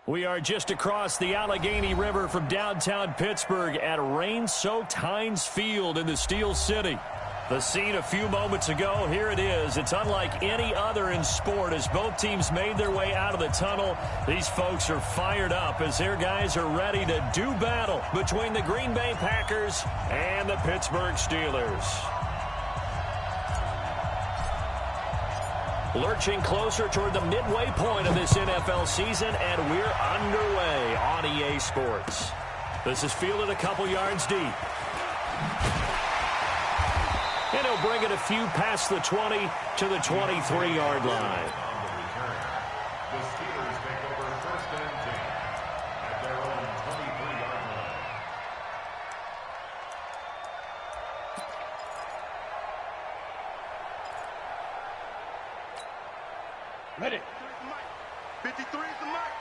We are just across the Allegheny River from downtown Pittsburgh at rain-soaked Heinz Field in the Steel City. The scene a few moments ago, here it is. It's unlike any other in sport as both teams made their way out of the tunnel. These folks are fired up as their guys are ready to do battle between the Green Bay Packers and the Pittsburgh Steelers. Lurching closer toward the midway point of this NFL season, and we're underway on EA Sports. This is fielded a couple yards deep. And he'll bring it a few past the 20 to the 23-yard line. The Steelers take over first and 10 at their own 23-yard line. Ready. 53 is the mark.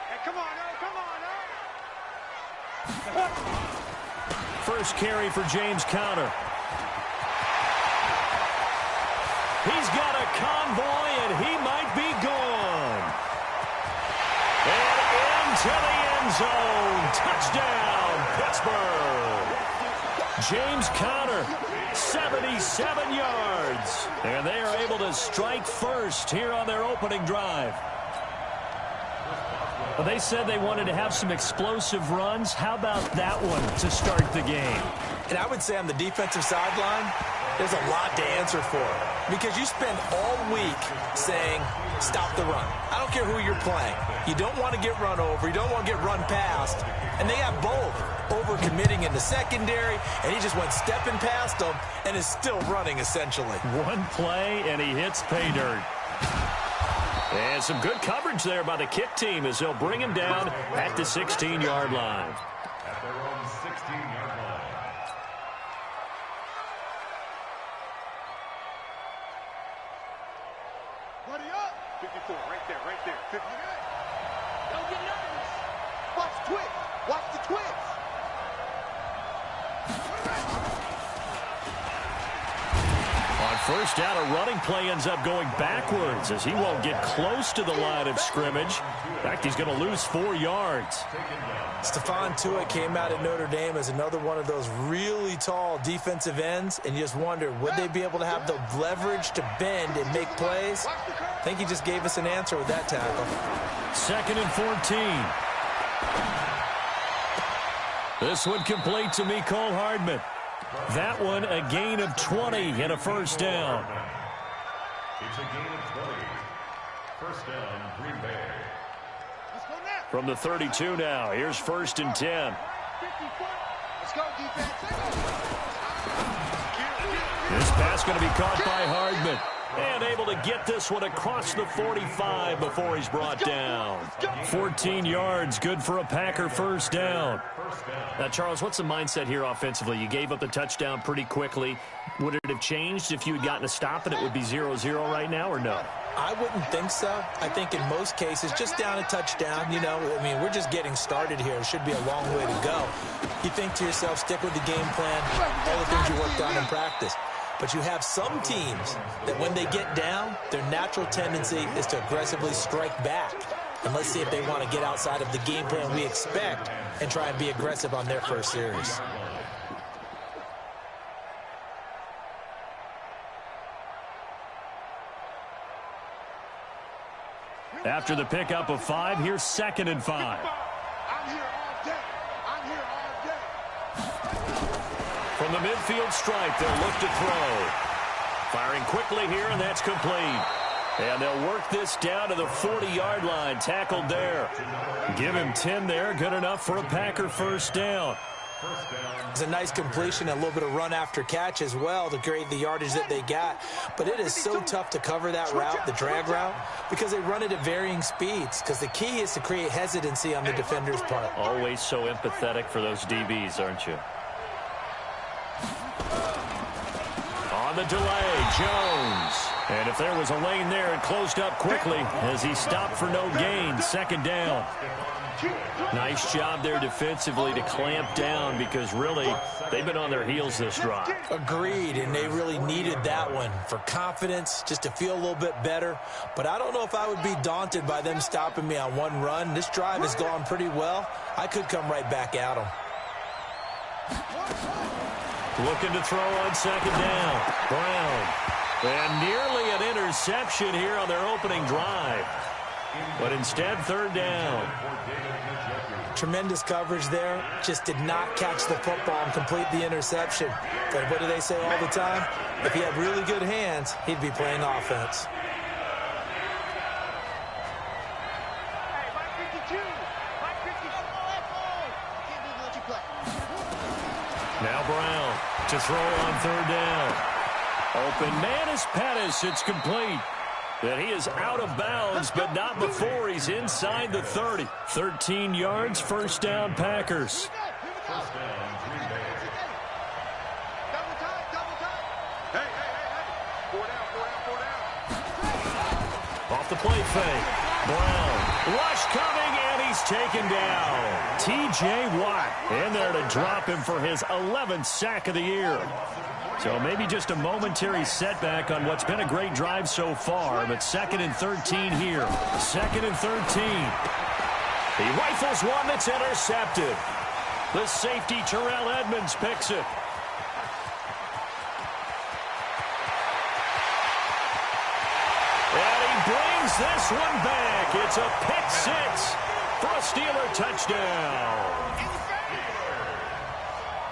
Hey, come on, come on, First carry for James Conner. He's got a convoy, and he might be gone. And into the end zone. Touchdown, Pittsburgh. James Conner, 77 yards. And they are able to strike first here on their opening drive. Well, they said they wanted to have some explosive runs. How about that one to start the game? And I would say on the defensive sideline, there's a lot to answer for. Because you spend all week saying, stop the run. I don't care who you're playing. You don't want to get run over. You don't want to get run past. And they have both. Over-committing in the secondary, and he just went stepping past them and is still running, essentially. One play, and he hits pay dirt. And some good coverage there by the kick team as they'll bring him down at the 16-yard line. At their own 16-yard line. Buddy up. 54, right there, right there. 50. Don't get nervous. Watch the twist. Watch the twist. On first down, a running play ends up going backwards as he won't get close to the line of scrimmage. In fact, he's going to lose 4 yards. Stephon Tuitt came out at Notre Dame as another one of those really tall defensive ends, and you just wonder, would they be able to have the leverage to bend and make plays? I think he just gave us an answer with that tackle. 2nd and 14. This one complete to Mecole Hardman. That one a gain of 20 and a first down. It's a gain of 20. First down, Green Bay. From the 32 now, here's 1st and 10. Let's go, defense. This pass going to be caught by Hardman. And able to get this one across the 45 before he's brought down. 14 yards, good for a Packer first down. Now, Charles, what's the mindset here offensively? You gave up the touchdown pretty quickly. Would it have changed if you had gotten a stop and it would be 0-0 right now, or no? I wouldn't think so. I think in most cases, just down a touchdown, you know, I mean, we're just getting started here. It should be a long way to go. You think to yourself, stick with the game plan, all the things you worked on in practice. But you have some teams that when they get down, their natural tendency is to aggressively strike back. And let's see if they want to get outside of the game plan we expect and try and be aggressive on their first series. After the pickup of 5, here's 2nd and 5. I'm here all day. I'm here all day. From the midfield stripe, they'll look to throw. Firing quickly here, and that's complete. And they'll work this down to the 40-yard line, tackled there. Give him 10 there, good enough for a Packer first down. It's a nice completion, a little bit of run after catch as well to create the yardage that they got. But it is so tough to cover that route, the drag route, because they run it at varying speeds. Because the key is to create hesitancy on the defender's part. Always so empathetic for those DBs, aren't you? On the delay, Jones. And if there was a lane there, it closed up quickly as he stopped for no gain. Second down. Nice job there defensively to clamp down because really they've been on their heels this drive. Agreed, and they really needed that one for confidence, just to feel a little bit better. But I don't know if I would be daunted by them stopping me on one run. This drive has gone pretty well. I could come right back at them. Looking to throw on second down. Brown. And nearly an interception here on their opening drive. But instead, third down. Tremendous coverage there. Just did not catch the football and complete the interception. But what do they say all the time? If he had really good hands, he'd be playing offense. Now Brown to throw on third down. Open man is Pettis. It's complete. And he is out of bounds, but not before he's inside the 30. 13 yards, first down, Packers. First down, Green Bay. Double time. Hey. 4 down. Off the play fake. Brown. Rush coming, and he's taken down. T.J. Watt in there to drop him for his 11th sack of the year. So maybe just a momentary setback on what's been a great drive so far, but 2nd and 13 here. 2nd and 13. He rifles one that's intercepted. The safety, Terrell Edmonds, picks it. And he brings this one back. It's a pick six for a Steeler touchdown.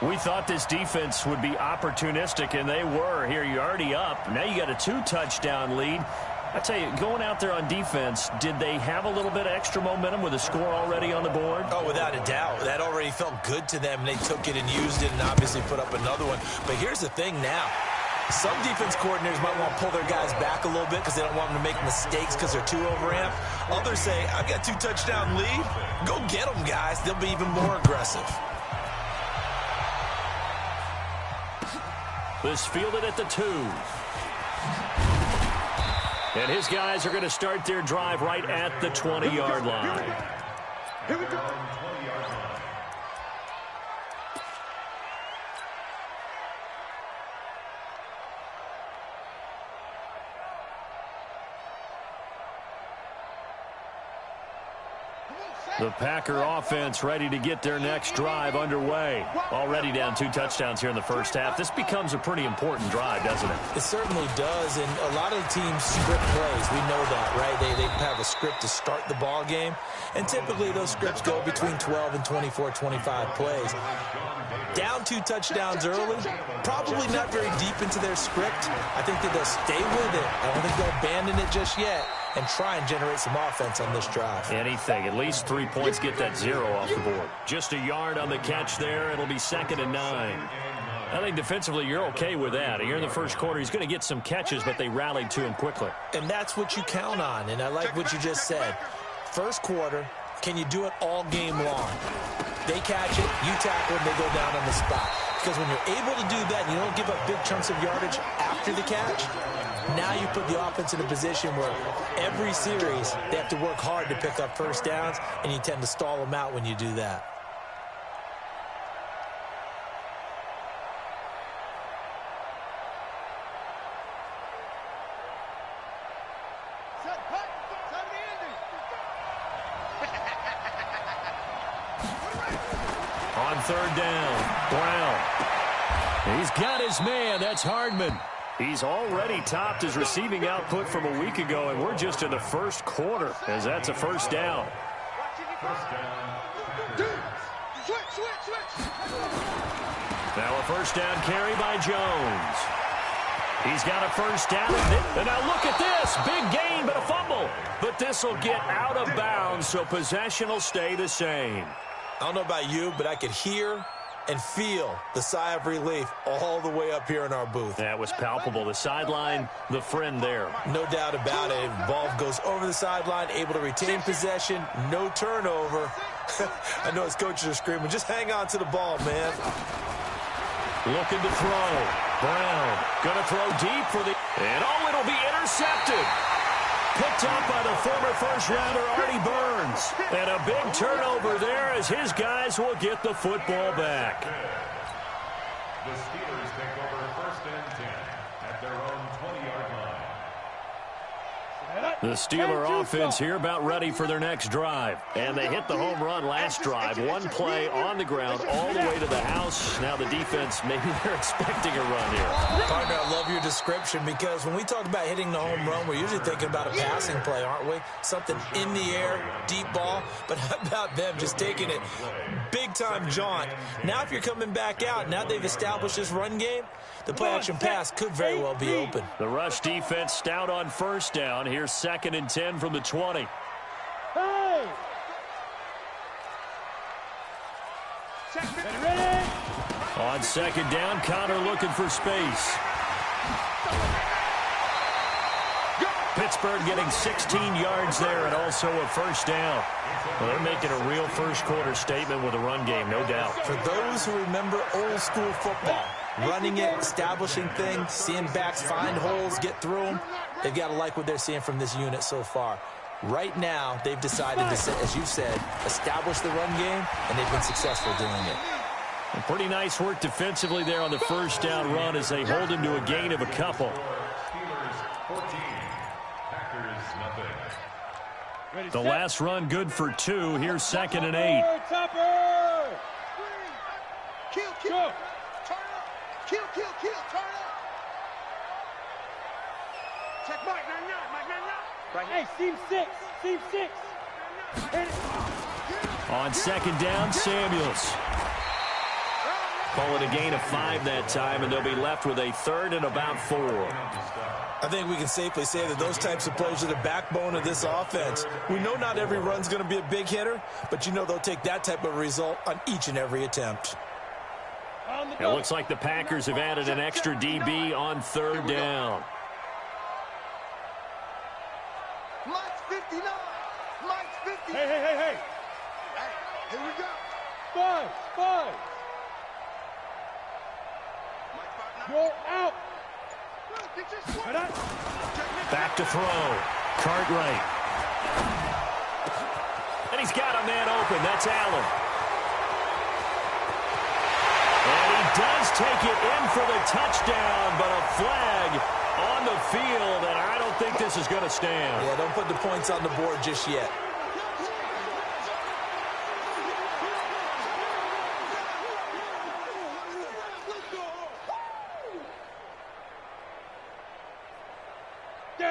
We thought this defense would be opportunistic, and they were. Here, you're already up. Now you got a 2-touchdown lead. I tell you, going out there on defense, did they have a little bit of extra momentum with a score already on the board? Oh, without a doubt. That already felt good to them. They took it and used it and obviously put up another one. But here's the thing now. Some defense coordinators might want to pull their guys back a little bit because they don't want them to make mistakes because they're too overamped. Others say, I've got 2-touchdown lead. Go get them, guys. They'll be even more aggressive. This fielded at the 2. And his guys are going to start their drive right at the 20-yard line. Here we go. 20-yard line. The Packer offense ready to get their next drive underway. Already down 2 touchdowns here in the first half. This becomes a pretty important drive, doesn't it? It certainly does, and a lot of the teams script plays. We know that, right? They have a script to start the ball game, and typically those scripts go between 12 and 24, 25 plays. Down 2 touchdowns early, probably not very deep into their script. I think that they'll stay with it. I don't think they'll abandon it just yet and try and generate some offense on this drive. Anything. At least 3 points, get that 0 off the board. Just a yard on the catch there. It'll be 2nd and 9. I think defensively you're okay with that. Here in the first quarter, he's going to get some catches, but they rallied to him quickly. And that's what you count on, and I like what you just said. First quarter, can you do it all game long? They catch it, you tackle it, they go down on the spot. Because when you're able to do that and you don't give up big chunks of yardage after the catch, now you put the offense in a position where every series they have to work hard to pick up first downs, and you tend to stall them out when you do that. On third down, Brown. He's got his man. That's Hardman. He's already topped his receiving output from a week ago, and we're just in the first quarter as that's a first down. First down. Switch. Now a first down carry by Jones. He's got a first down. And now look at this. Big gain, but a fumble. But this will get out of bounds, so possession will stay the same. I don't know about you, but I could hear and feel the sigh of relief all the way up here in our booth. That was palpable. The sideline, the friend there. No doubt about it. Ball goes over the sideline, able to retain possession, no turnover. I know his coaches are screaming, just hang on to the ball, man. Looking to throw. Brown going to throw deep for the... And it'll be intercepted. intercepted. Picked up by the former first-rounder Artie Burns. And a big turnover there as his guys will get the football back. The Steelers take over 1st and 10 at their own 20-yard line. The Steeler offense here about ready for their next drive. And they hit the home run last drive. One play on the ground all the way to the house. Now the defense, maybe they're expecting a run here. Partner, I love your description because when we talk about hitting the home run, we're usually thinking about a passing play, aren't we? Something in the air, deep ball. But how about them just taking it big-time jaunt? Now if you're coming back out, now they've established this run game, the play-action pass could very well be open. The rush defense stout on first down. Here's 2nd and 10 from the 20. Hey! Ready? On 2nd down, Connor looking for space. Pittsburgh getting 16 yards there and also a first down. Well, they're making a real first-quarter statement with a run game, no doubt. For those who remember old-school football, running it, establishing things, seeing backs find holes, get through them, they've got to like what they're seeing from this unit so far. Right now, they've decided to, as you said, establish the run game, and they've been successful doing it. And pretty nice work defensively there on the first down run as they hold him to a gain of a couple. Steelers 14, Packers nothing. The last run good for 2. Here's 2nd and 8. Topper! Kill, turn up. Kill, turn up. Check Mike 99, Mike 99. Right. Hey, seam 6. Hit it. On 2nd down, Samuels. Call it a gain of 5 that time, and they'll be left with a 3rd and about 4. I think we can safely say that those types of plays are the backbone of this offense. We know not every run's going to be a big hitter, but you know they'll take that type of result on each and every attempt. It looks like the Packers have added an extra DB on 3rd down. Mike's 59. Mike's 50. Hey. Hey, here we go. Five. You're out. Back to throw. Cartwright. And he's got a man open. That's Allen. And he does take it in for the touchdown, but a flag on the field, and I don't think this is going to stand. Yeah, don't put the points on the board just yet.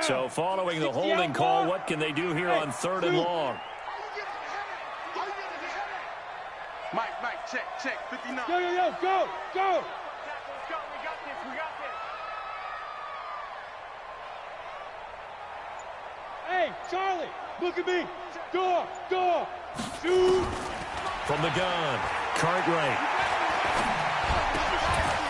So following the holding call, what can they do here on 3rd and long? Mike, check, 59. Yo, go. We got this. Hey, Charlie, look at me. Door, shoot. From the gun, Cartwright.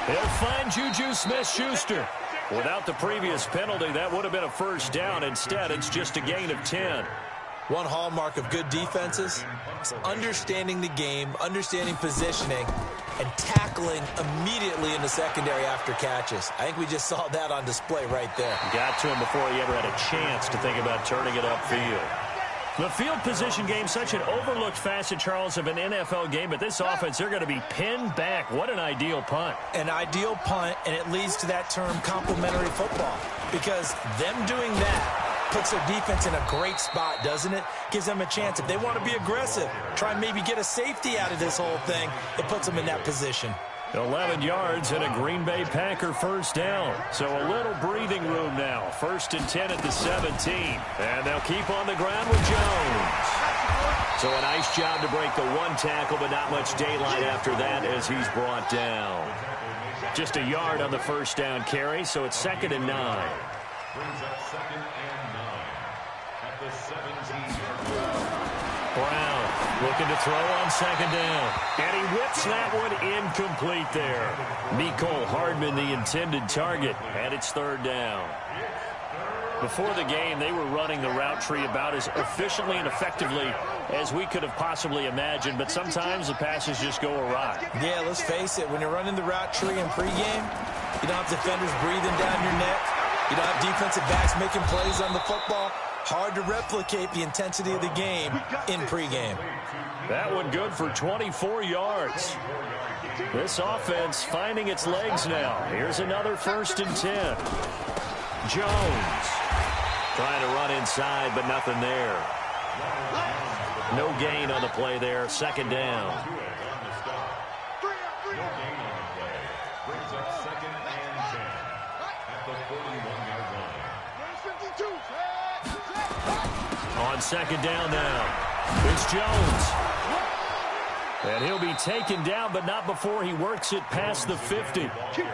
He'll find Juju Smith-Schuster. Without the previous penalty, that would have been a first down. Instead, it's just a gain of 10. One hallmark of good defenses is understanding the game, understanding positioning, and tackling immediately in the secondary after catches. I think we just saw that on display right there. Got to him before he ever had a chance to think about turning it upfield. The field position game, such an overlooked facet, Charles, of an NFL game, but this offense, they're going to be pinned back. What an ideal punt. An ideal punt, and it leads to that term complementary football, because them doing that puts their defense in a great spot, doesn't it? Gives them a chance. If they want to be aggressive, try and maybe get a safety out of this whole thing, it puts them in that position. 11 yards and a Green Bay Packer first down. So a little breathing room now. 1st and 10 at the 17. And they'll keep on the ground with Jones. So a nice job to break the one tackle, but not much daylight after that as he's brought down. Just a yard on the first down carry, so it's 2nd and 9. Brings up 2nd and 9 at the 17-yard line. Brown looking to throw on 2nd down. And he whips that one incomplete there. Mecole Hardman, the intended target, and it's 3rd down. Before the game, they were running the route tree about as efficiently and effectively as we could have possibly imagined, but sometimes the passes just go awry. Yeah, let's face it, when you're running the route tree in pregame, you don't have defenders breathing down your neck. You don't have defensive backs making plays on the football. Hard to replicate the intensity of the game in pregame. That one good for 24 yards. This offense finding its legs now. Here's another 1st and 10. Jones trying to run inside, but nothing there. No gain on the play there. 2nd down. On 2nd down now, it's Jones. And he'll be taken down, but not before he works it past the 50.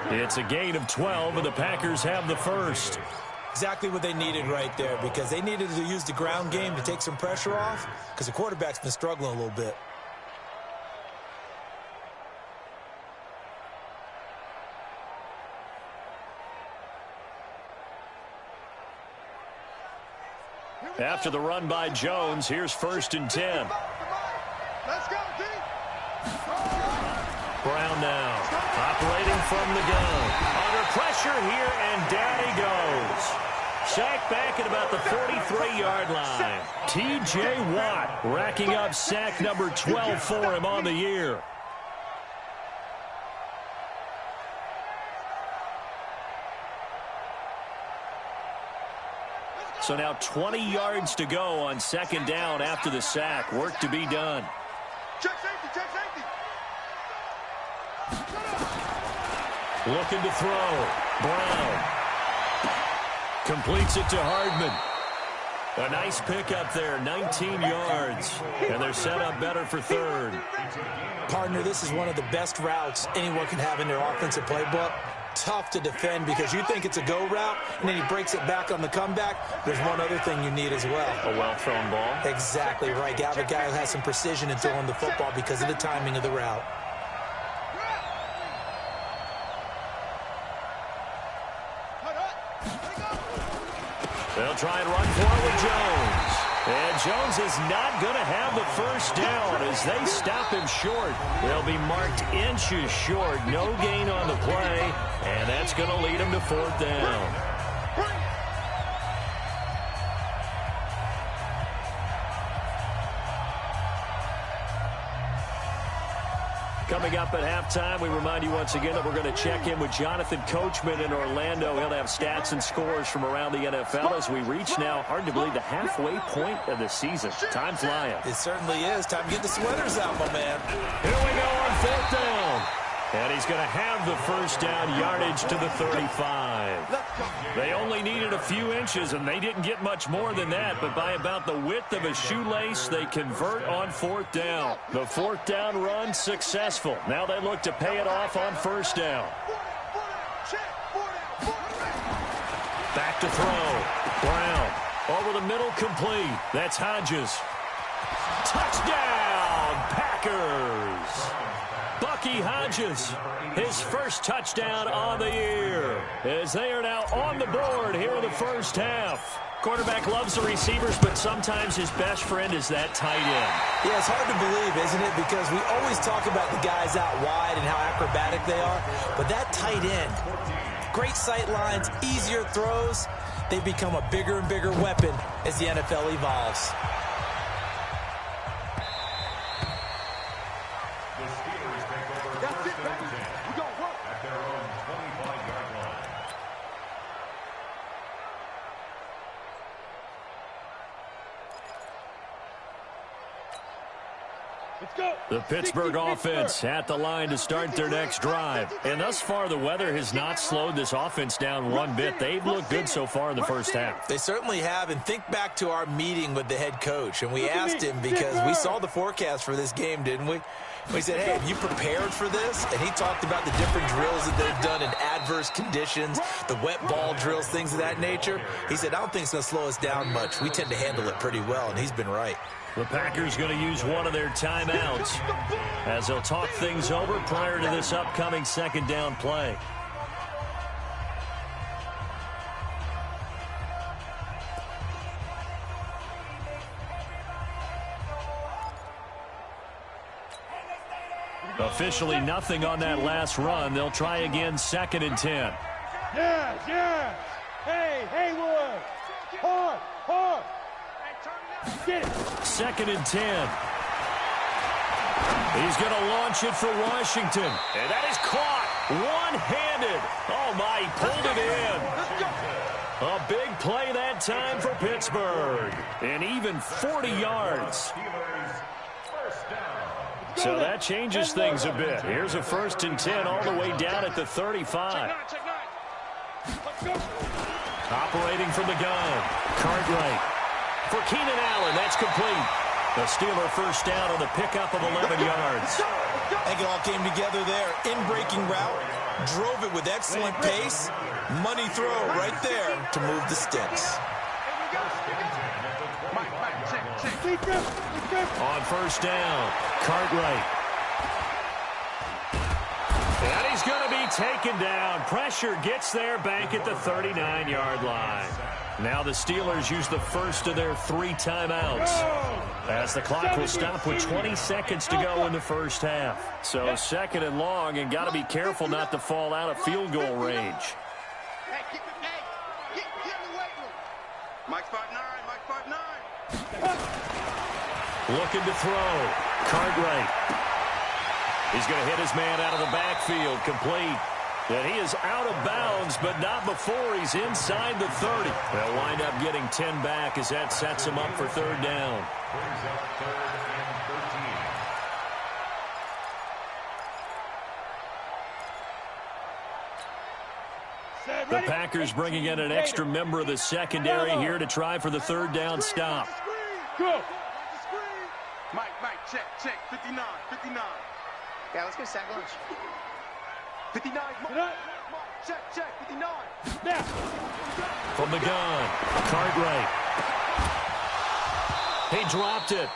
It's a gain of 12, and the Packers have the first. Exactly what they needed right there, because they needed to use the ground game to take some pressure off, because the quarterback's been struggling a little bit. After the run by Jones, here's 1st and 10. Let's go, D. Brown now, operating from the gun. Under pressure here, and down he goes. Sacked back at about the 43-yard line. T.J. Watt racking up sack number 12 for him on the year. So now 20 yards to go on 2nd down after the sack. Work to be done. Check safety, check safety. Looking to throw. Brown completes it to Hardman. A nice pickup there, 19 yards. And they're set up better for 3rd. Partner, this is one of the best routes anyone can have in their offensive playbook. Tough to defend because you think it's a go route, and then he breaks it back on the comeback. There's one other thing you need as well. A well-thrown ball. Exactly right. You have a guy who has some precision in throwing the football because of the timing of the route. They'll try and run for it with Jones. And Jones is not going to have the first down as they stop him short. They'll be marked inches short. No gain on the play, and that's going to lead him to 4th down. Coming up at halftime, we remind you once again that we're going to check in with Jonathan Coachman in Orlando. He'll have stats and scores from around the NFL as we reach now, hard to believe, the halfway point of the season. Time flying. It certainly is. Time to get the sweaters out, my man. Here we go on 4th down. And he's going to have the first down, yardage to the 35. They only needed a few inches, and they didn't get much more than that. But by about the width of a shoelace, they convert on 4th down. The 4th down run successful. Now they look to pay it off on 1st down. Back to throw. Brown over the middle, complete. That's Hodges. Touchdown, Packers. Bucky Hodges, his first touchdown on the year, as they are now on the board here in the first half. Quarterback loves the receivers, but sometimes his best friend is that tight end. Yeah, it's hard to believe, isn't it? Because we always talk about the guys out wide and how acrobatic they are, but that tight end, great sight lines, easier throws, they become a bigger and bigger weapon as the NFL evolves. The Pittsburgh offense at the line to start their next drive. And thus far, the weather has not slowed this offense down one bit. They've looked good so far in the first half. They certainly have. And think back to our meeting with the head coach. And we asked him, because we saw the forecast for this game, didn't we? We said, hey, have you prepared for this? And he talked about the different drills that they've done in adverse conditions, the wet ball drills, things of that nature. He said, I don't think it's going to slow us down much. We tend to handle it pretty well, and he's been right. The Packers going to use one of their timeouts as they'll talk things over prior to this upcoming 2nd down play. Officially nothing on that last run. They'll try again 2nd and 10. Yeah. Hey, Wood. Hard. Get it. 2nd and 10. He's going to launch it for Washington. And that is caught one-handed. Oh, my, he pulled it in. A big play that time for Pittsburgh. And even 40 yards. So that changes things a bit. Here's a 1st and 10 all the way down at the 35. Operating from the gun. Cartwright. For Keenan Allen, that's complete. The Steeler 1st down on the pickup of 11 yards. I think it all came together there. In-breaking route. Drove it with excellent pace. Money throw right there to move the sticks. On 1st down, Cartwright. And he's going to be taken down. Pressure gets there back at the 39-yard line. Now the Steelers use the first of their 3 timeouts, as the clock will stop with 20 seconds to go in the first half. So 2nd and long, and got to be careful not to fall out of field goal range. Mike's 5'9", Mike's 5'9". Looking to throw. Cartwright. He's going to hit his man out of the backfield. Complete. And he is out of bounds, but not before he's inside the 30. They'll wind up getting 10 back as that sets him up for 3rd down. Brings up 3rd and 13. The Packers bringing in an extra member of the secondary here to try for the 3rd down stop. Go. Mike, check. 59. Yeah, let's go sack lunch. 59. Mike, check. 59. Now. From the gun, Cartwright. He dropped it.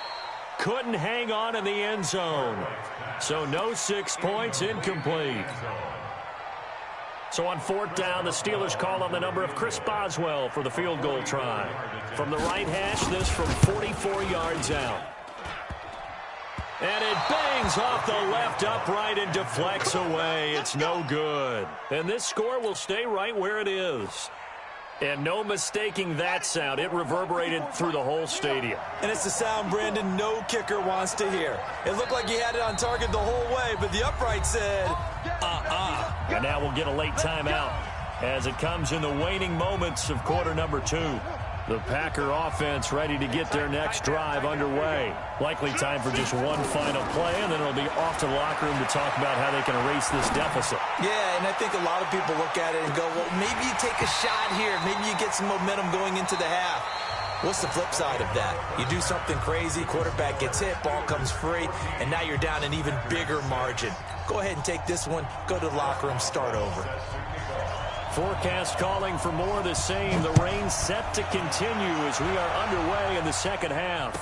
Couldn't hang on in the end zone. So no 6 points, incomplete. So on 4th down, the Steelers call on the number of Chris Boswell for the field goal try. From the right hash, this from 44 yards out. And it bangs off the left upright and deflects away. It's no good. And this score will stay right where it is. And no mistaking that sound. It reverberated through the whole stadium. And it's the sound, Brandon, no kicker wants to hear. It looked like he had it on target the whole way, but the upright said, And now we'll get a late timeout as it comes in the waning moments of quarter number 2. The Packer offense ready to get their next drive underway. Likely time for just one final play, and then it'll be off to the locker room to talk about how they can erase this deficit. Yeah, and I think a lot of people look at it and go, well, maybe you take a shot here. Maybe you get some momentum going into the half. What's the flip side of that? You do something crazy, quarterback gets hit, ball comes free, and now you're down an even bigger margin. Go ahead and take this one, go to the locker room, start over. Forecast calling for more of the same. The rain set to continue as we are underway in the 2nd half.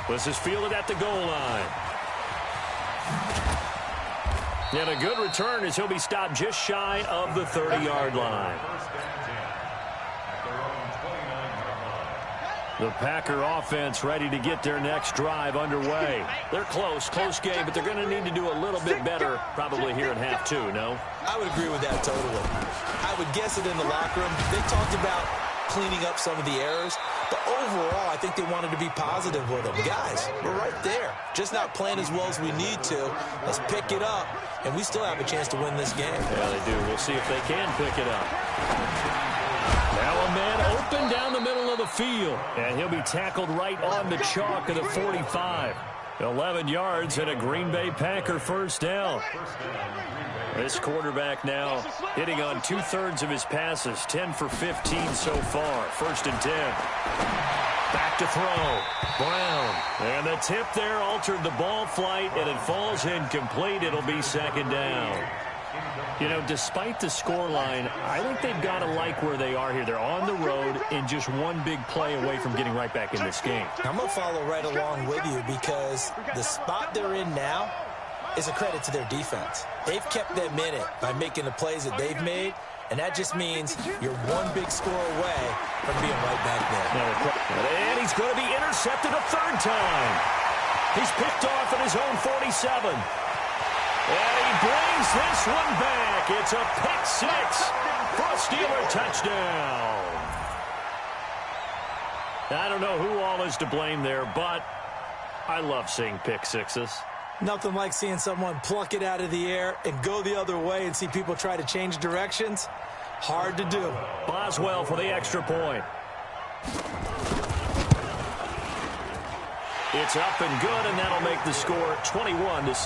This is fielded at the goal line. And a good return as he'll be stopped just shy of the 30-yard line. The Packer offense ready to get their next drive underway. They're close game, but they're going to need to do a little bit better probably here in half 2, no? I would agree with that totally. I would guess it in the locker room. They talked about cleaning up some of the errors, but overall, I think they wanted to be positive with them. Guys, we're right there. Just not playing as well as we need to. Let's pick it up, and we still have a chance to win this game. Yeah, they do. We'll see if they can pick it up. Now a man open down the middle of the field, and he'll be tackled right on the chalk of the 45. 11 yards and a Green Bay Packer 1st down. This quarterback now hitting on 2/3 of his passes, 10 for 15 so far. 1st and 10. Back to throw. Brown. And the tip there altered the ball flight, and it falls incomplete. It'll be 2nd down. You know, despite the scoreline, I think they've got to like where they are here. They're on the road and just one big play away from getting right back in this game. I'm going to follow right along with you because the spot they're in now is a credit to their defense. They've kept them in it by making the plays that they've made, and that just means you're one big score away from being right back there. And he's going to be intercepted a 3rd time. He's picked off at his own 47. And he brings this one back. It's a pick 6 for a Steeler touchdown. I don't know who all is to blame there, but I love seeing pick sixes. Nothing like seeing someone pluck it out of the air and go the other way and see people try to change directions. Hard to do. Boswell for the extra point. It's up and good, and that'll make the score 21-6.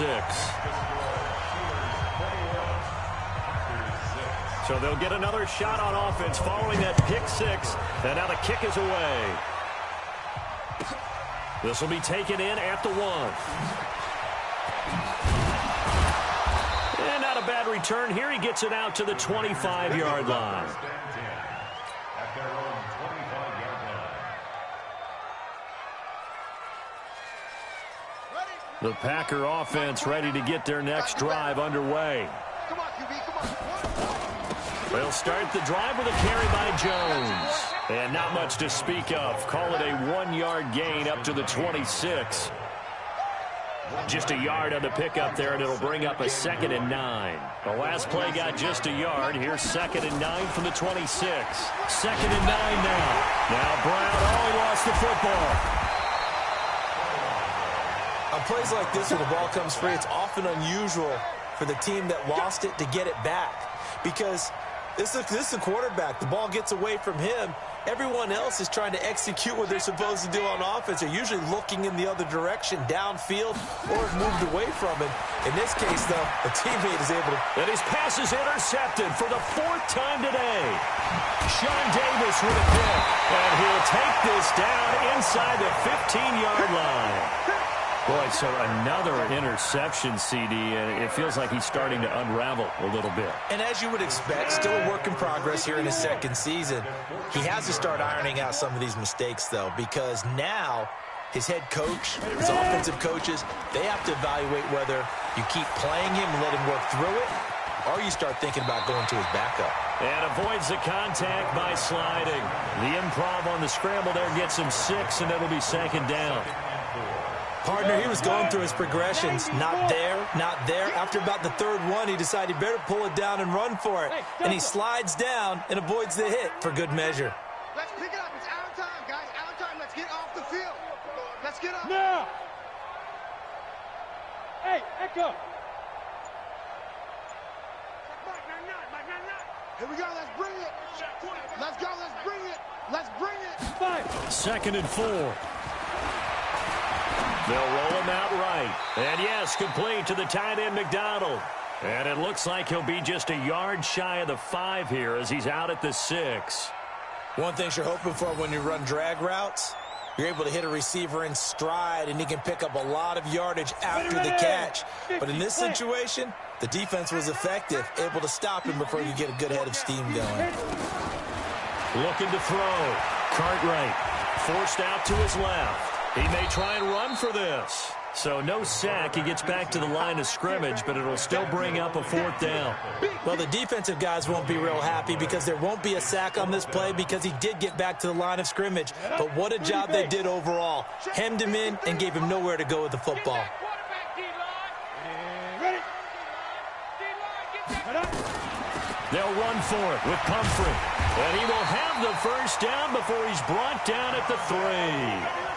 So they'll get another shot on offense following that pick six, and now the kick is away. This will be taken in at the 1. And not a bad return here. He gets it out to the 25-yard line. The Packer offense ready to get their next drive underway. Come on, QB, come on. They'll start the drive with a carry by Jones. And not much to speak of. Call it a 1-yard gain up to the 26. Just a yard on the pickup there, and it'll bring up a 2nd and 9. The last play got just a yard. Here's 2nd and 9 from the 26. 2nd and 9 now. Now Brown, he lost the football. On plays like this where the ball comes free, it's often unusual for the team that lost it to get it back. Because this is a quarterback. The ball gets away from him. Everyone else is trying to execute what they're supposed to do on offense. They're usually looking in the other direction, downfield, or have moved away from it. In this case, though, a teammate is able to... And his pass is intercepted for the 4th time today. Sean Davis with a pick. And he'll take this down inside the 15-yard line. Boy, so another interception, CD, and it feels like he's starting to unravel a little bit. And as you would expect, still a work in progress here in his 2nd season. He has to start ironing out some of these mistakes, though, because now his head coach, his offensive coaches, they have to evaluate whether you keep playing him and let him work through it, or you start thinking about going to his backup. And avoids the contact by sliding. The improv on the scramble there gets him 6, and it'll be 2nd down. Partner, he was going through his progressions. Not there, not there. After about the 3rd one, he decided he better pull it down and run for it. And he slides down and avoids the hit for good measure. Let's pick it up. It's out of time, guys. Out of time. Let's get off the field. Let's get up. Now. Hey, Echo. Here we go. Let's bring it. Let's go. Let's bring it. Let's bring it. 5. 2nd and 4. They'll roll him out right. And yes, complete to the tight end, McDonald. And it looks like he'll be just a yard shy of the 5 here as he's out at the 6. One thing you're hoping for when you run drag routes, you're able to hit a receiver in stride, and he can pick up a lot of yardage after the catch. But in this situation, the defense was effective, able to stop him before you get a good head of steam going. Looking to throw. Cartwright forced out to his left. He may try and run for this. So no sack. He gets back to the line of scrimmage, but it'll still bring up a 4th down. Well, the defensive guys won't be real happy because there won't be a sack on this play because he did get back to the line of scrimmage. But what a job they did overall. Hemmed him in and gave him nowhere to go with the football. They'll run for it with Pumphrey. And he will have the 1st down before he's brought down at the 3.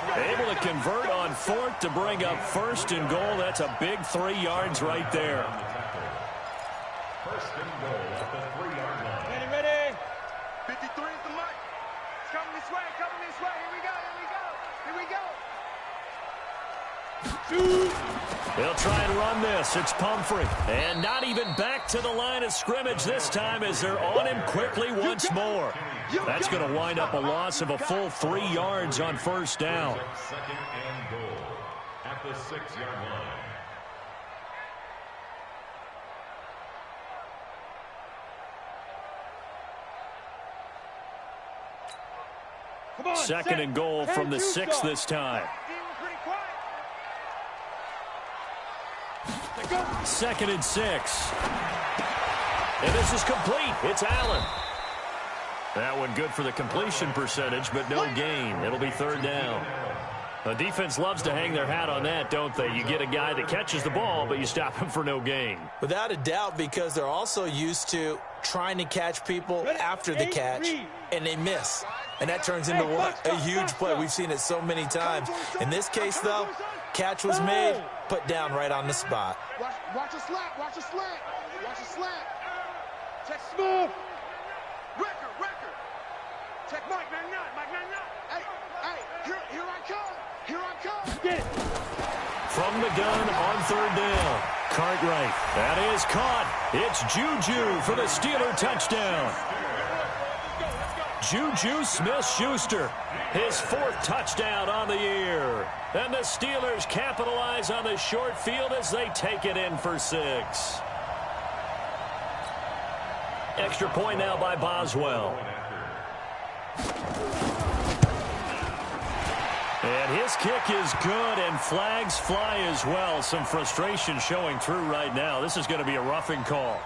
Able to convert on 4th to bring up 1st and goal. That's a big 3 yards right there. 1st and goal at the 3-yard line. Ready. 53 is the mark. It's coming this way. Coming this way. Here we go. Here we go. Here we go. They'll try and run this. It's Pumphrey. And not even back to the line of scrimmage this time as they're on him quickly once more. That's going to wind up a loss of a full 3 yards on 1st down. 2nd and goal at the 6-yard line. Come on. 2nd and goal from the 6 this time. 2nd and 6. And this is complete. It's Allen. That one good for the completion percentage, but no gain. It'll be 3rd down. The defense loves to hang their hat on that, don't they? You get a guy that catches the ball, but you stop him for no gain. Without a doubt, because they're also used to trying to catch people after the catch, and they miss. And that turns into a huge play. We've seen it so many times. In this case, though, catch was made, put down right on the spot. Watch a slant, watch a slant, watch a slant. Check smooth. Record. Check Mike 99, Mike 99. Hey, here I come. Get it. From the gun on third down. Cartwright. That is caught. It's Juju for the Steeler touchdown. Juju Smith-Schuster, his 4th touchdown on the year. And the Steelers capitalize on the short field as they take it in for 6. Extra point now by Boswell. And his kick is good, and flags fly as well. Some frustration showing through right now. This is going to be a roughing call.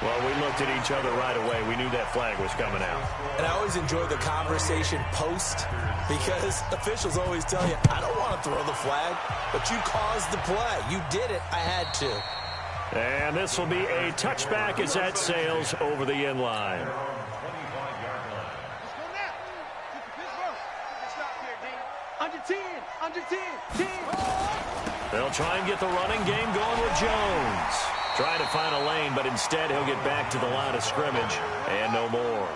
Well, we looked at each other right away. We knew that flag was coming out. And I always enjoy the conversation post, because officials always tell you, I don't want to throw the flag, but you caused the play. You did it. I had to. And this will be a touchback as that sails over the end line. Under 10. They'll try and get the running game going with Jones. Trying to find a lane, but instead he'll get back to the line of scrimmage and no more.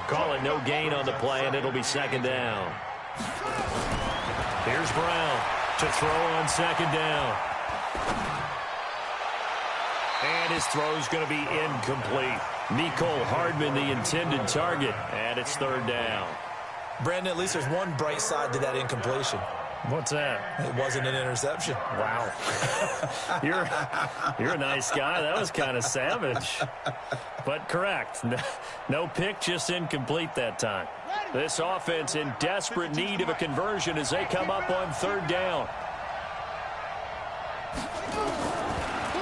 Call it no gain on the play, and it'll be 2nd down. Here's Brown to throw on 2nd down. And his throw's going to be incomplete. Mecole Hardman, the intended target, and it's 3rd down. Brandon, at least there's one bright side to that incompletion. What's that? It wasn't an interception. Wow. You're a nice guy. That was kind of savage. But correct. No pick, just incomplete that time. This offense in desperate need of a conversion as they come up on 3rd down.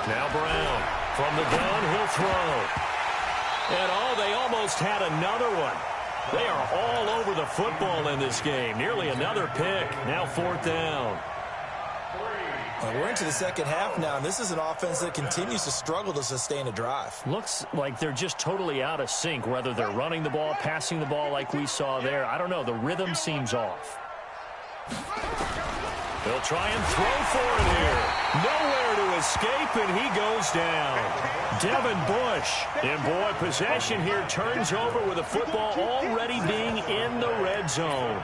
Now Brown. From the gun, he'll throw. And they almost had another one. They are all over the football in this game. Nearly another pick. Now 4th down. Well, we're into the 2nd half now, and this is an offense that continues to struggle to sustain a drive. Looks like they're just totally out of sync, whether they're running the ball, passing the ball like we saw there. I don't know. The rhythm seems off. They'll try and throw for it here. Nowhere to escape, and he goes down. Devin Bush. And, boy, possession here turns over with the football already being in the red zone.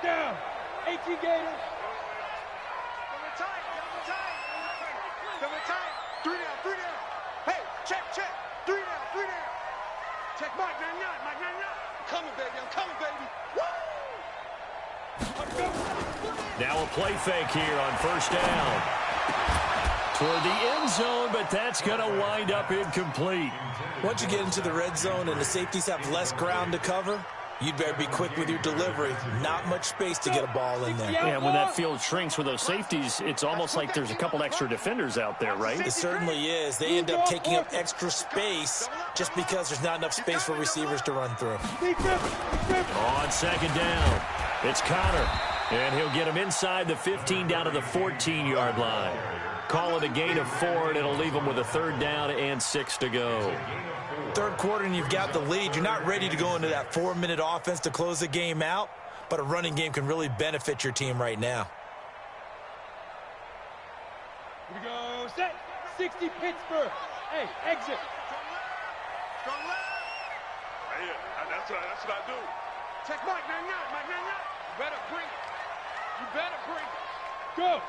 Down. 18 Gators. Double tight. 3 down. Hey, check. 3 down. Check Mike 99, Mike 99. I'm coming, baby. Woo! Now a play fake here on 1st down. Toward the end zone, but that's going to wind up incomplete. Once you get into the red zone and the safeties have less ground to cover, you'd better be quick with your delivery. Not much space to get a ball in there. Yeah, when that field shrinks with those safeties, it's almost like there's a couple extra defenders out there, right? It certainly is. They end up taking up extra space just because there's not enough space for receivers to run through. On 2nd down, it's Connor. And he'll get him inside the 15 down to the 14-yard line. Call it a gain of 4, and it'll leave him with a 3rd down and 6 to go. 3rd quarter, and you've got the lead. You're not ready to go into that 4-minute offense to close the game out, but a running game can really benefit your team right now. Here we go. Set. 60 Pittsburgh. Hey, exit. Go left. Right here. That's what I do. Check Mike 99, Mike 99. You better bring it. Go.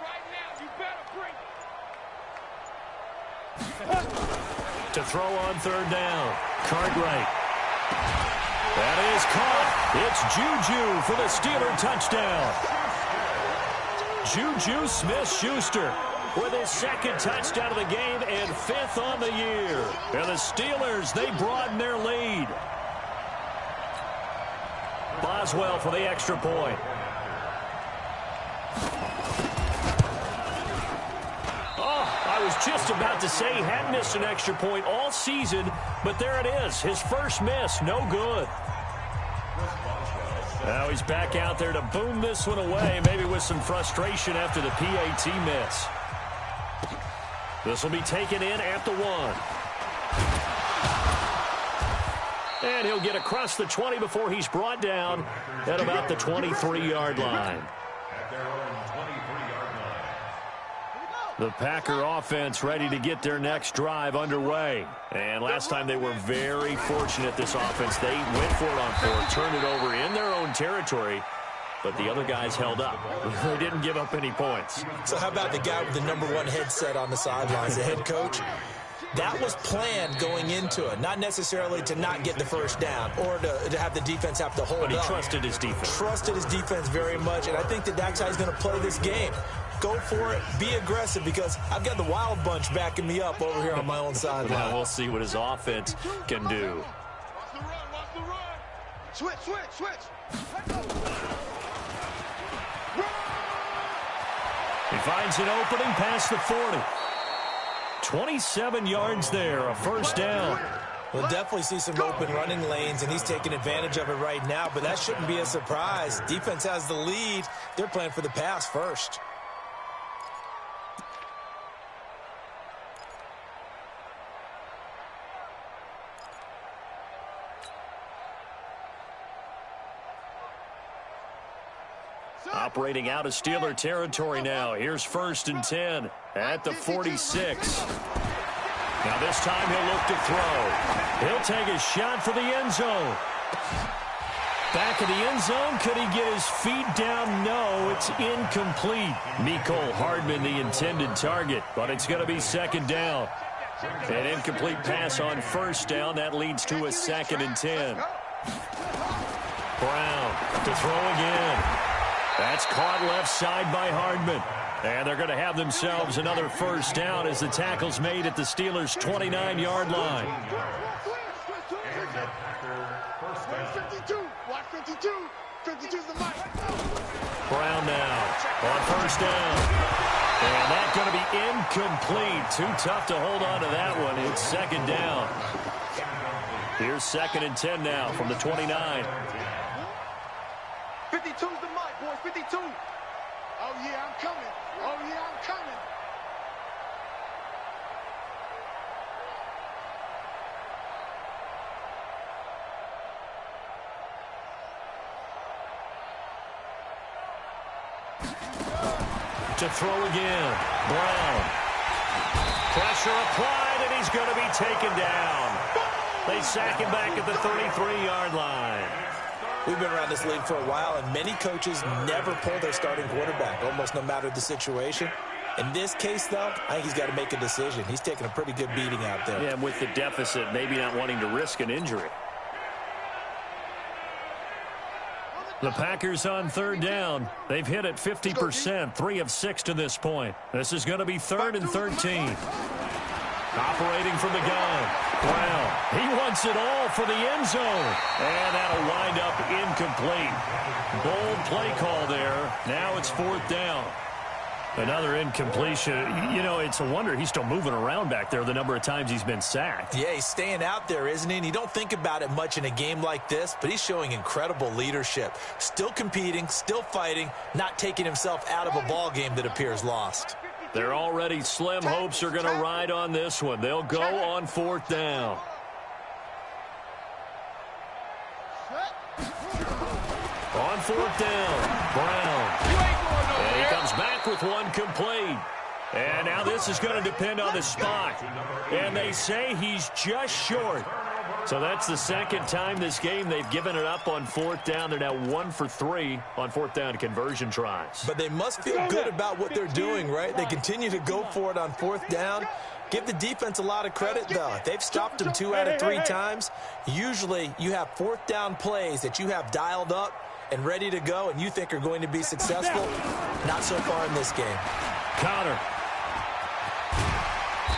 Right now, you better bring it. To throw on 3rd down, Cartwright. That is caught. It's Juju for the Steeler touchdown. Juju Smith-Schuster with his 2nd touchdown of the game and 5th on the year. And the Steelers, they broaden their lead. Boswell for the extra point. I was just about to say he hadn't missed an extra point all season, but there it is. His first miss, no good. Now he's back out there to boom this one away, maybe with some frustration after the PAT miss. This will be taken in at the 1. And he'll get across the 20 before he's brought down at about the 23-yard line. The Packer offense ready to get their next drive underway. And last time they were very fortunate, this offense. They went for it on 4, turned it over in their own territory, but the other guys held up. They didn't give up any points. So how about the guy with the #1 headset on the sidelines, the head coach? That was planned going into it, not necessarily to not get the first down or to have the defense have to hold up. But he trusted his defense. Trusted his defense very much, and I think that's how he's going to play this game. Go for it, be aggressive, because I've got the wild bunch backing me up over here on my own sideline. Now we'll see what his offense can do. Watch the run, watch the run. Switch. He finds an opening past the 40. 27 yards there, a first down. We'll definitely see some open running lanes, and he's taking advantage of it right now, but that shouldn't be a surprise. Defense has the lead. They're playing for the pass first. Operating out of Steeler territory now. Here's 1st and 10 at the 46. Now this time he'll look to throw. He'll take a shot for the end zone. Back of the end zone. Could he get his feet down? No, it's incomplete. Mecole Hardman, the intended target, but it's going to be 2nd down. An incomplete pass on 1st down. That leads to a 2nd and 10. Brown to throw again. That's caught left side by Hardman. And they're going to have themselves another first down as the tackle's made at the Steelers' 29-yard line. Watch 52. 52's the mic. Brown now on first down. And that's going to be incomplete. Too tough to hold on to that one. It's 2nd down. Here's 2nd and 10 now from the 29. 52's the mic, boys. 52. Oh, yeah, I'm coming. Oh, yeah, I'm coming. To throw again. Brown. Pressure applied, and he's going to be taken down. They sack him back at the 33-yard line. We've been around this league for a while, and many coaches never pull their starting quarterback, almost no matter the situation. In this case, though, I think he's got to make a decision. He's taking a pretty good beating out there. Yeah, with the deficit, maybe not wanting to risk an injury. The Packers on 3rd down. They've hit it 50%, 3 of 6 to this point. This is going to be 3rd and 13. Operating from the gun. Brown. He wants it all for the end zone. And that'll wind up incomplete. Bold play call there. Now it's 4th down. Another incompletion. You know, it's a wonder he's still moving around back there the number of times he's been sacked. Yeah, he's staying out there, isn't he? And you don't think about it much in a game like this, but he's showing incredible leadership. Still competing, still fighting, not taking himself out of a ball game that appears lost. Their already slim hopes are going to ride on this one. They'll go on 4th down. On 4th down, Brown. And he comes back with one complete. And now this is going to depend on the spot. And they say he's just short. So that's the 2nd time this game they've given it up on 4th down. They're now 1 for 3 on 4th down conversion tries. But they must feel good about what they're doing, right? They continue to go for it on 4th down. Give the defense a lot of credit, though. They've stopped them 2 out of 3 times. Usually you have 4th down plays that you have dialed up and ready to go and you think are going to be successful. Not so far in this game. Connor.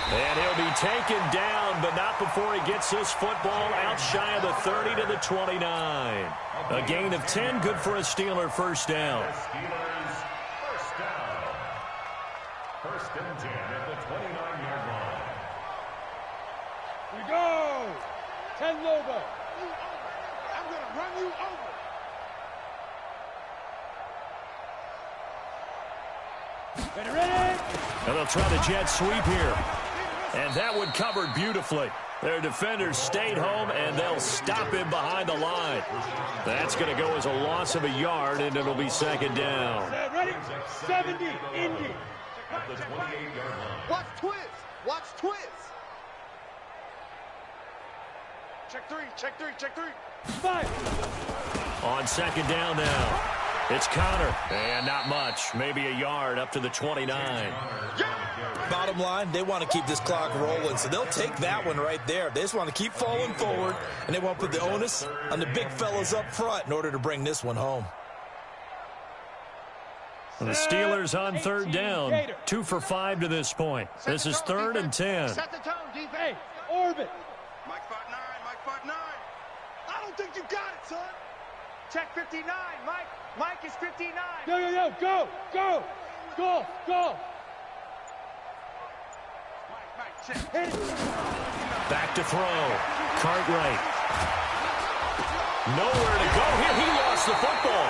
And he'll be taken down, but not before he gets this football out shy of the 30 to the 29. A gain of 10, good for a Steeler first down. Steelers first down. 1st and 10 at the 29-yard line. Here we go. 10 Lobo. I'm going to run you over. Ready? And they'll try the jet sweep here. And that one covered beautifully. Their defenders stayed home, and they'll stop him behind the line. That's going to go as a loss of a yard, and it'll be second down. Ready? 70, Indy. At the 28-yard line. Watch twist. Watch twist. Check three. Check three. Check three. 5. On second down now, it's Connor. And not much, maybe a yard up to the 29. Bottom line, they want to keep this clock rolling, so they'll take that one right there. They just want to keep falling forward, and they want to put the onus on the big fellas up front in order to bring this one home. The Steelers on third down, 2 for 5 to this point. This is 3rd and 10. Set the tone, defense. Hey, orbit. Mike 5-9. Mike 5-9. I don't think you got it, son. Check 59. Mike is 59. Yo, go. Go. Mike, check. Hit it. Back to throw. Cartwright. Nowhere to go here. He lost the football.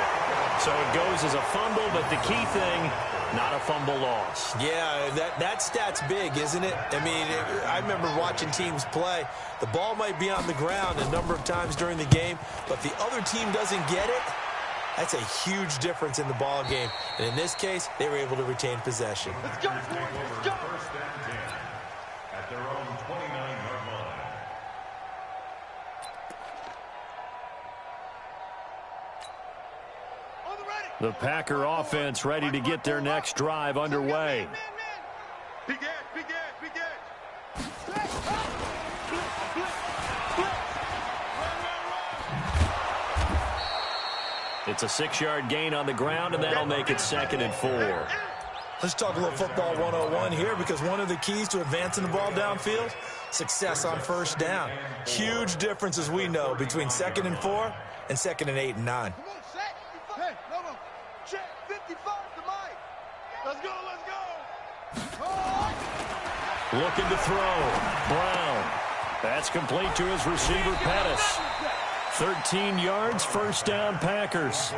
So it goes as a fumble, but the key thing, not a fumble loss. Yeah, that stat's big, isn't it? I mean, I remember watching teams play. The ball might be on the ground a number of times during the game, but the other team doesn't get it. That's a huge difference in the ball game. And in this case, they were able to retain possession. Let's go. Take over first and 10 at their own 29-yard line. On the ready. The Packer offense ready to get their next drive underway. Man. Big edge. It's a 6-yard gain on the ground, and that'll make it 2nd and 4. Let's talk a little football 101 here, because one of the keys to advancing the ball downfield, success on first down. Huge difference, as we know, between 2nd and 4 and 2nd and 8 and 9. Come on, set. Hey, no. Check 55 to Mike. Let's go. Looking to throw. Brown. That's complete to his receiver, Pettis. 13 yards, first down, Packers.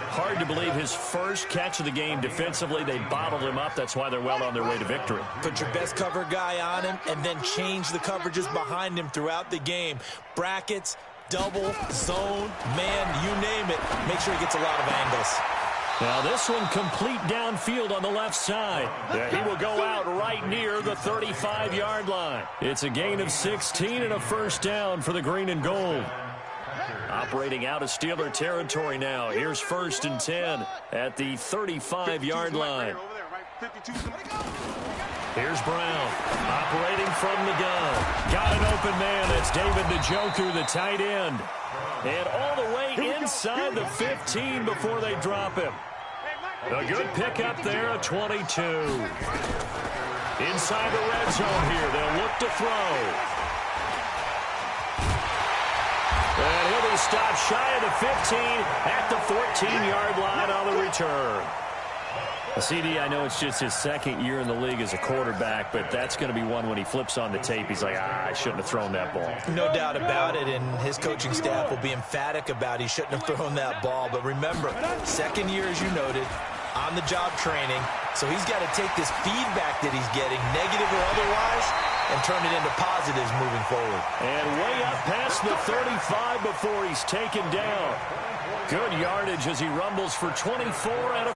Hard to believe his first catch of the game defensively. They bottled him up. That's why they're well on their way to victory. Put your best cover guy on him and then change the coverages behind him throughout the game. Brackets, double, zone, man, you name it. Make sure he gets a lot of angles. Now this one complete downfield on the left side. Yeah, he will go out right near the 35-yard line. It's a gain of 16 and a first down for the green and gold. Operating out of Steeler territory now. Here's 1st and 10 at the 35-yard line. Here's Brown operating from the gun. Got an open man. That's David Njoku, the tight end. And all the way inside the 15 before they drop him. A good pickup there, a 22. Inside the red zone here. They'll look to throw. And he'll be stopped shy of the 15 at the 14-yard line on the return. CD, I know it's just his 2nd year in the league as a quarterback, but that's going to be one when he flips on the tape. He's like, I shouldn't have thrown that ball. No doubt about it, and his coaching staff will be emphatic about he shouldn't have thrown that ball. But remember, 2nd year, as you noted, on-the-job training, so he's got to take this feedback that he's getting, negative or otherwise, and turn it into positives moving forward. And way up past the 35 before he's taken down. Good yardage as he rumbles for 24 and a